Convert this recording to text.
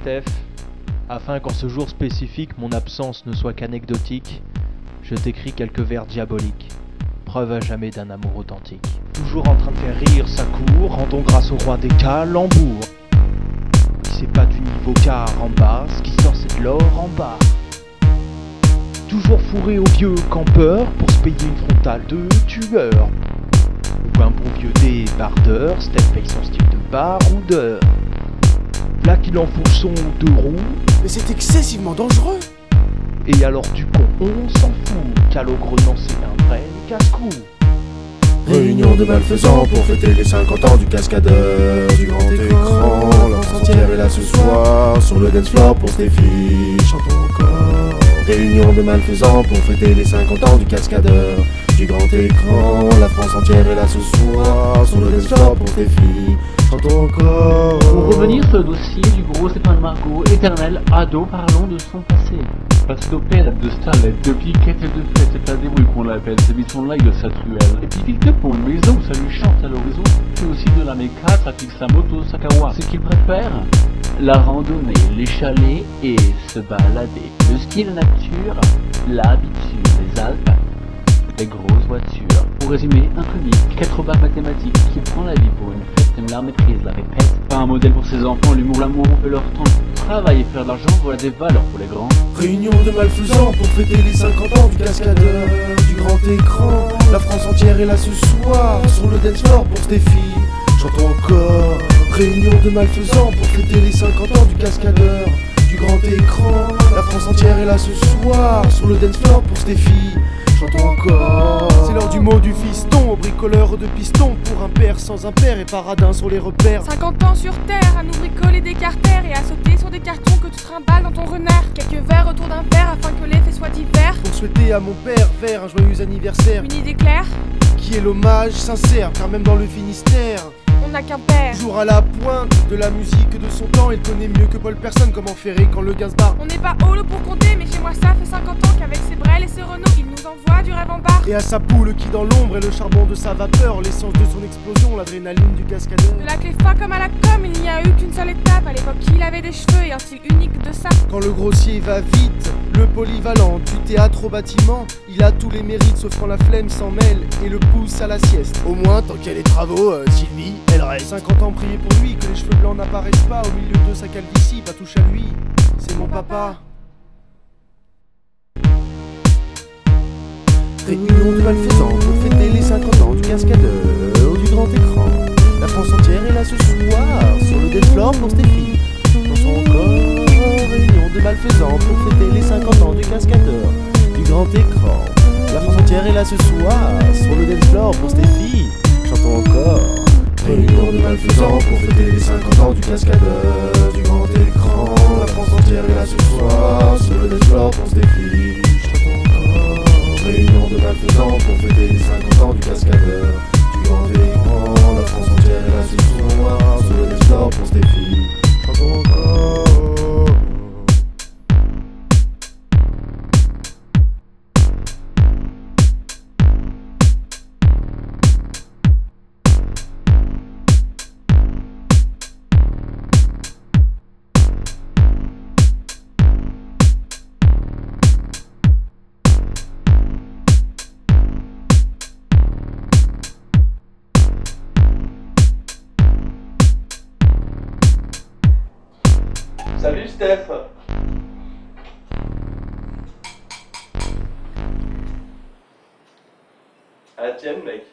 Steph, afin qu'en ce jour spécifique mon absence ne soit qu'anecdotique, je t'écris quelques vers diaboliques, preuve à jamais d'un amour authentique. Toujours en train de faire rire sa cour, rendons grâce au roi des calembours. C'est pas du niveau car en bas, ce qui sort c'est de l'or en bas. Toujours fourré au vieux campeur pour se payer une frontale de tueur. Ou un bon vieux débardeur, Steph paye son style de baroudeur. Là qu'il enfourche son deux roues. Mais c'est excessivement dangereux. Et alors du con on s'en fout, Calogrenant c'est un vrai casse-cou. Réunion de malfaisants pour fêter les 50 ans du cascadeur du grand écran. La France entière est là ce soir sur le dance floor pour Stéphie. Chantons encore. Réunion de malfaisants pour fêter les 50 ans du cascadeur du grand écran. La France entière est là ce soir sur le dance floor pour Stéphie. Chantons encore. Pour revenir sur le dossier du gros Stéphane Margot, éternel ado, parlons de son passé. Parce que père de starlet, de piquettes et de fêtes, c'est pas des bruits qu'on l'appelle, c'est mis son like de sa truelle. Et puis il que pour une maison où ça lui chante à l'horizon, fait aussi de la méca, trafique sa moto, sa kawa. Ce qu'il préfère, la randonnée, les chalets et se balader. Le ski, la nature, l'habitude, les Alpes, les grosses voitures. Pour résumer, un comique, 4 barres mathématiques, qui prend la vie pour une fête, aime la maîtrise, la répète. Pas un modèle pour ses enfants, l'humour, l'amour, on peut leur temps. Travail et faire de l'argent, voilà des valeurs pour les grands. Réunion de malfaisants pour fêter les 50 ans du cascadeur du grand écran. La France entière est là ce soir sur le dance floor pour Stéphie. Chantons encore. Réunion de malfaisants pour fêter les 50 ans du cascadeur du grand écran. La France entière est là ce soir sur le dance floor pour Stéphie. Chantons encore. C'est l'heure du mot du fiston, au bricoleur de piston. Pour un père sans un père et paradin sur les repères. 50 ans sur terre, à nous bricoler des carters et à sauter sur des cartons que tu trimbales dans ton renard. Quelques verres autour d'un verre afin que l'effet soit divers. Pour souhaiter à mon père vers un joyeux anniversaire. Une idée claire, qui est l'hommage sincère, car même dans le Finistère, on n'a qu'un père. toujours à la pointe de la musique de son temps, il connaît mieux que Paul Personne comment ferrer quand le Gainsbourg. On n'est pas holo pour compter, mais chez moi ça fait 50 ans qu'avec ses brels et ses Renault, il nous envoie du rêve en barre. Et à sa poule qui dans l'ombre est le charbon de sa vapeur, l'essence de son explosion, l'adrénaline du cascadeur. De la clé fa comme à la com, il n'y a eu qu'une seule étape. À l'époque, il avait des cheveux et un style unique de ça. Quand le grossier va vite, le polyvalent, du théâtre au bâtiment, il a tous les mérites sauf quand la flemme s'en mêle et le pousse à la sieste. Au moins, tant qu'il y a les travaux, Sylvie, elle reste. 50 ans priez pour lui, que les cheveux blancs n'apparaissent pas au milieu de sa calvitie, pas touche à lui, c'est mon papa. Réunion de malfaisants pour fêter les 50 ans du cascadeur du grand écran. La France entière est là ce soir sur le dance floor pour Stéphie. Chantons encore. Réunion de malfaisants pour fêter les 50 ans du cascadeur du grand écran. La France entière est là ce soir sur le dance floor pour Stéphie. Chantons encore. Réunion de malfaisants pour fêter les 50 ans du cascadeur du grand écran. La France entière est là ce soir sur le dance floor pour Stéphie. Chantons encore. Réunion de malfaisants pour fêter les 50 ans du cascadeur du grand écran. La France entière est là ce soir sur le dance floor pour Stéphie. Chantons encore. Salut Steph. Ah tiens mec.